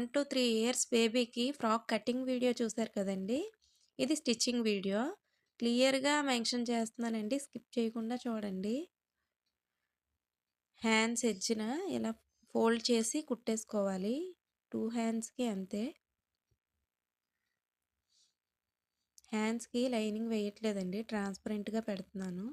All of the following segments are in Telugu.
1-3 ఇయర్స్ బేబీకి ఫ్రాక్ కటింగ్ వీడియో చూసారు కదండీ! ఇది స్టిచ్చింగ్ వీడియో. క్లియర్‌గా మెన్షన్ చేస్తున్నానండి. స్కిప్ చేయకుండా చూడండి. హ్యాండ్స్ ఎడ్జ్‌న ఇలా ఫోల్డ్ చేసి కుట్టేసుకోవాలి. 2 హ్యాండ్స్‌కి అంతే. హ్యాండ్స్‌కి లైనింగ్ వేయట్లేదండి. ట్రాన్స్‌పరెంట్‌గా పెడుతున్నాను.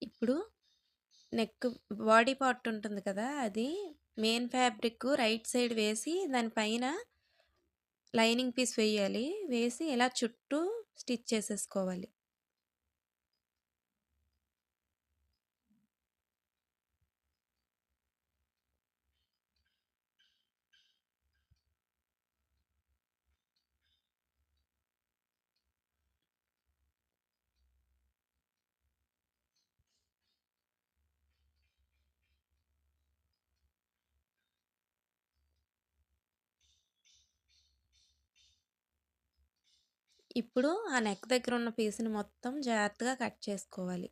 ఇప్పుడు నెక్ బాడీ పార్ట్ ఉంటుంది కదా! అది మెయిన్ ఫ్యాబ్రిక్ రైట్ సైడ్ వేసి దాని పైన లైనింగ్ పీస్ వేయాలి. వేసి ఇలా చుట్టూ స్టిచ్ చేసేసుకోవాలి. ఇప్పుడు ఆ నెక్ దగ్గర ఉన్న పీస్‌ని మొత్తం జాగ్రత్తగా కట్ చేసుకోవాలి.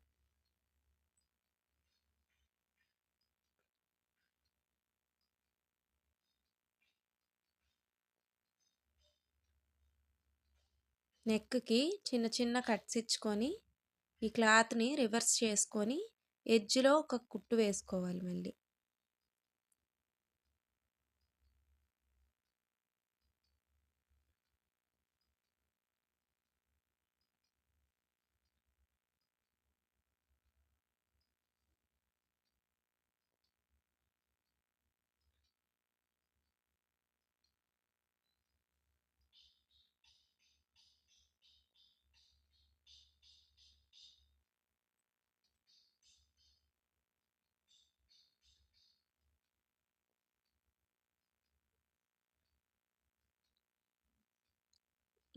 నెక్‌కి చిన్న చిన్న కట్స్ ఇచ్చుకొని, ఈ క్లాత్‌ని రివర్స్ చేసుకొని, ఎడ్జ్‌లో ఒక కుట్టు వేసుకోవాలి మళ్ళీ.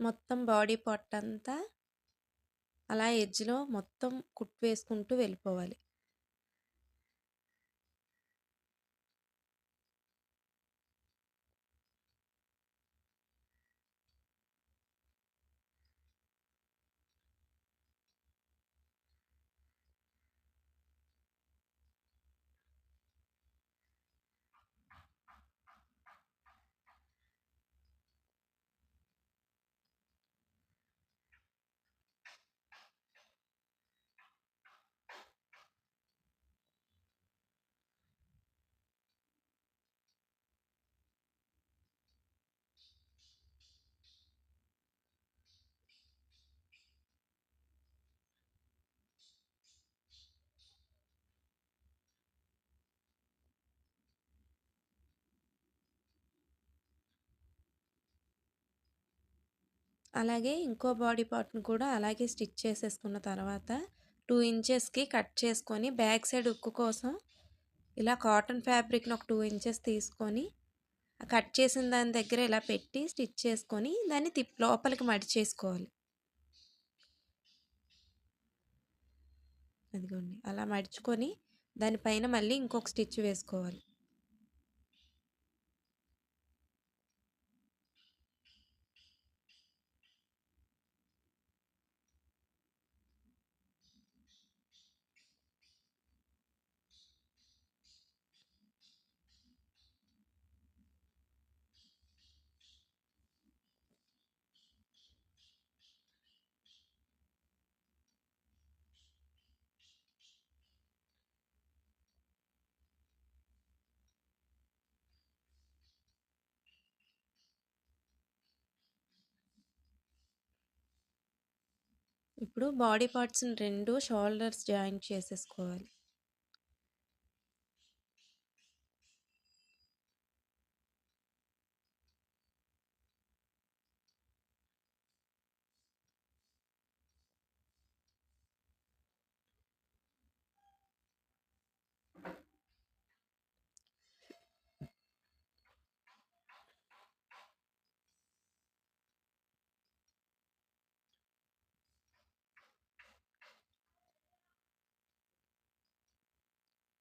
మొత్తం బాడీ పార్ట్ అంతా అలా ఎడ్జ్‌లో మొత్తం కుట్టు వేసుకుంటూ వెళ్ళిపోవాలి. అలాగే ఇంకో బాడీ పార్ట్‌ని కూడా అలాగే స్టిచ్ చేసేసుకున్న తర్వాత 2 ఇంచెస్‌కి కట్ చేసుకొని బ్యాక్ సైడ్ హుక్ కోసం ఇలా కాటన్ ఫ్యాబ్రిక్‌ని ఒక 2 ఇంచెస్ తీసుకొని ఆ కట్ చేసిన దాని దగ్గర ఇలా పెట్టి స్టిచ్ చేసుకొని దాన్ని లోపలికి మడిచేసుకోవాలి. అదిగోండి. అలా మడుచుకొని దానిపైన మళ్ళీ ఇంకొక స్టిచ్ వేసుకోవాలి. ఇప్పుడు బాడీ పార్ట్స్‌ని 2 షోల్డర్స్ జాయింట్ చేసేసుకోవాలి.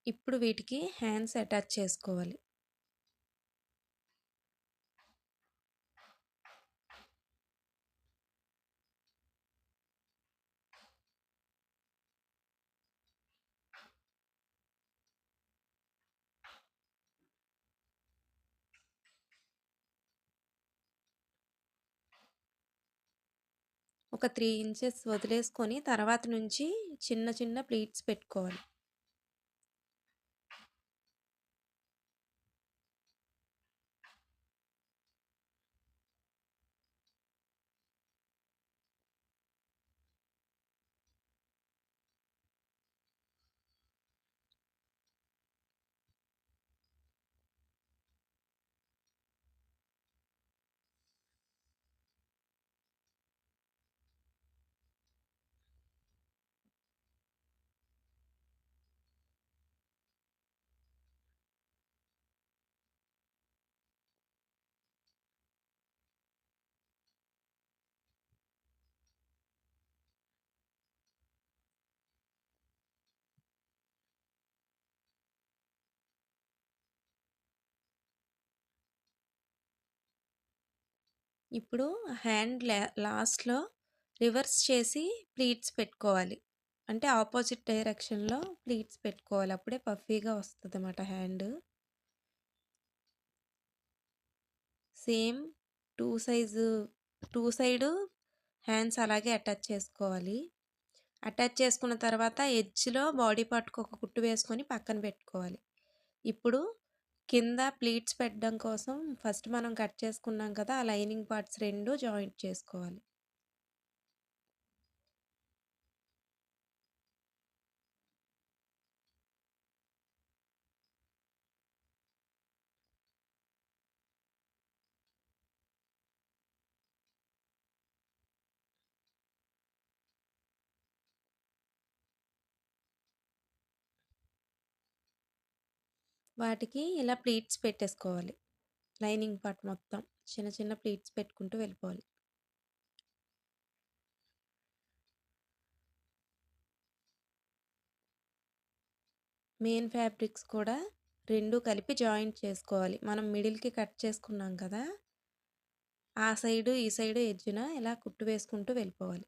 ఇప్పుడు వీటికి హ్యాండ్స్ అటాచ్ చేసుకోవాలి. ఒక 3 ఇంచెస్ వదిలేసుకొని తర్వాత నుంచి చిన్న చిన్న ప్లీట్స్ పెట్టుకోవాలి. ఇప్పుడు హ్యాండ్ లాస్ట్‌లో రివర్స్ చేసి ప్లీట్స్ పెట్టుకోవాలి. అంటే ఆపోజిట్ డైరెక్షన్‌లో ప్లీట్స్ పెట్టుకోవాలి. అప్పుడే పఫీగా వస్తదన్నమాట hand. Same 2 size 2 side hands అలాగే అటాచ్ చేసుకోవాలి. అటాచ్ చేసుకున్న తర్వాత ఎడ్జ్‌లో బాడీ పార్ట్‌కి ఒక కుట్టు వేసుకొని పక్కన పెట్టుకోవాలి. ఇప్పుడు కింద ప్లీట్స్ పెట్టడం కోసం ఫస్ట్ మనం కట్ చేసుకున్నాం కదా! ఆ లైనింగ్ పార్ట్స్ 2 జాయింట్ చేసుకోవాలి. వాటికి ఇలా ప్లీట్స్ పెట్టేసుకోవాలి. లైనింగ్ పార్ట్ మొత్తం చిన్న చిన్న ప్లీట్స్ పెట్టుకుంటూ వెళ్ళిపోవాలి. మెయిన్ ఫ్యాబ్రిక్స్ కూడా 2 కలిపి జాయింట్ చేసుకోవాలి. మనం మిడిల్‌కి కట్ చేసుకున్నాం కదా! ఆ సైడు, ఈ సైడు ఎడ్జ్‌న ఇలా కుట్టు వేసుకుంటూ వెళ్ళిపోవాలి.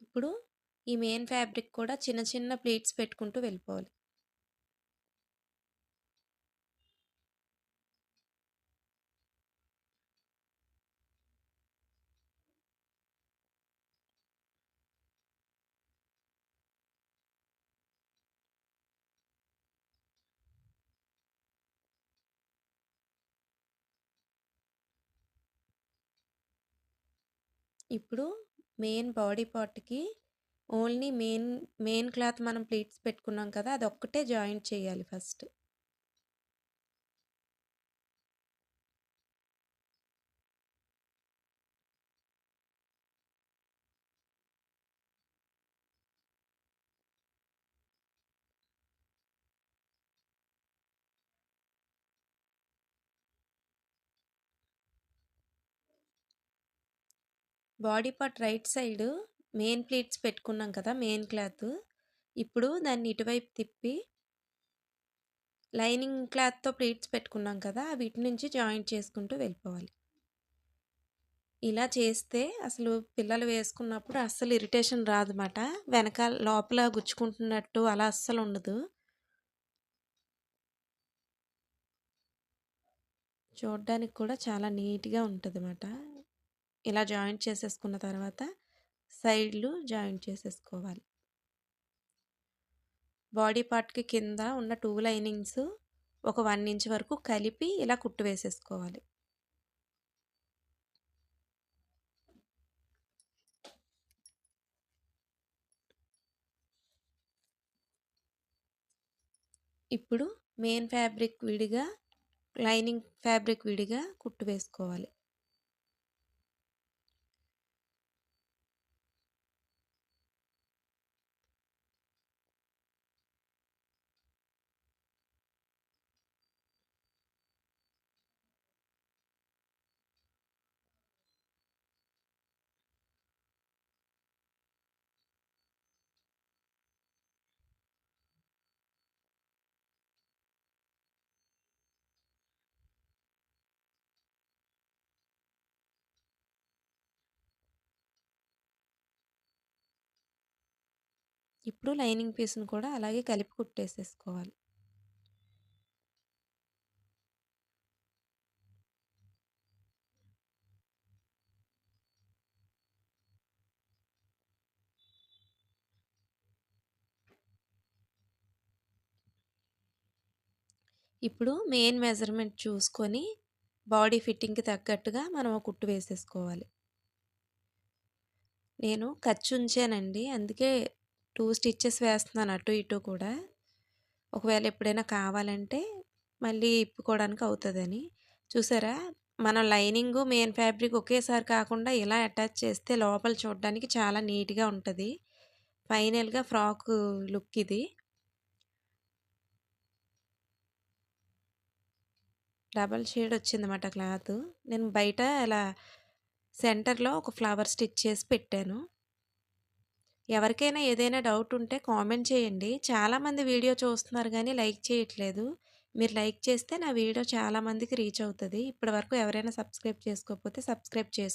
ఇప్పుడు ఈ మెయిన్ ఫ్యాబ్రిక్ కూడా చిన్న చిన్న ప్లీట్స్ పెట్టుకుంటూ వెళ్ళిపోవాలి. ఇప్పుడు మెయిన్ బాడీ పార్ట్‌కి ఓన్లీ మెయిన్ క్లాత్ మనం ప్లీట్స్ పెట్టుకున్నాం కదా! అదొక్కటే జాయింట్ చేయాలి first. Body part right side main pleats పెట్టుకున్నాం కదా! Main cloth. ఇప్పుడు దాన్ని ఇటువైపు తిప్పి లైనింగ్ క్లాత్‌తో ప్లీట్స్ పెట్టుకున్నాం కదా! వీటి నుంచి జాయింట్ చేసుకుంటూ వెళ్ళిపోవాలి. ఇలా చేస్తే అసలు పిల్లలు వేసుకున్నప్పుడు అస్సలు ఇరిటేషన్ రాదన్నమాట. వెనకాల లోపల గుచ్చుకుంటున్నట్టు అలా అస్సలు ఉండదు. చూడ్డానికి కూడా చాలా నీట్‌గా ఉంటదన్నమాట. ఇలా జాయింట్ చేసేసుకున్న తర్వాత సైడ్‌లు జాయింట్ చేసేసుకోవాలి. బాడీ పార్ట్‌కి కింద ఉన్న 2 లైనింగ్స్ ఒక 1 ఇంచ్ వరకు కలిపి ఇలా కుట్టు వేసేసుకోవాలి. ఇప్పుడు మెయిన్ ఫ్యాబ్రిక్ విడిగా, లైనింగ్ ఫ్యాబ్రిక్ విడిగా కుట్టు వేసుకోవాలి. ఇప్పుడు లైనింగ్ పీస్‌ని కూడా అలాగే కలిపి కుట్టేసేసుకోవాలి. ఇప్పుడు మెయిన్ మెజర్‌మెంట్ చూసుకొని బాడీ ఫిట్టింగ్‌కి తగ్గట్టుగా మనం ఒక కుట్టు వేసేసుకోవాలి. నేను ఖర్చు ఉంచానండి. అందుకే 2 స్టిచెస్ వేస్తున్నాను అటు ఇటు కూడా. ఒకవేళ ఎప్పుడైనా కావాలంటే మళ్ళీ ఇప్పుకోవడానికి అవుతదని. చూసారా? మనం లైనింగు, మెయిన్ ఫ్యాబ్రిక్ ఒకేసారి కాకుండా ఇలా అటాచ్ చేస్తే లోపల చూడడానికి చాలా నీట్‌గా ఉంటది. ఫైనల్‌గా ఫ్రాకు లుక్ ఇది. డబల్ షేడ్ వచ్చిందన్నమాట క్లాతు. నేను బయట ఇలా సెంటర్‌లో ఒక ఫ్లవర్ స్టిచ్ చేసి పెట్టాను. ఎవరికైనా ఏదైనా డౌట్ ఉంటే కామెంట్ చేయండి. చాలామంది వీడియో చూస్తున్నారు గానీ లైక్ చేయట్లేదు. మీరు లైక్ చేస్తే నా వీడియో చాలా మందికి రీచ్ అవుతది. ఇప్పటివరకు ఎవరైనా సబ్స్క్రైబ్ చేసుకోకపోతే సబ్స్క్రైబ్ చేసుకోండి.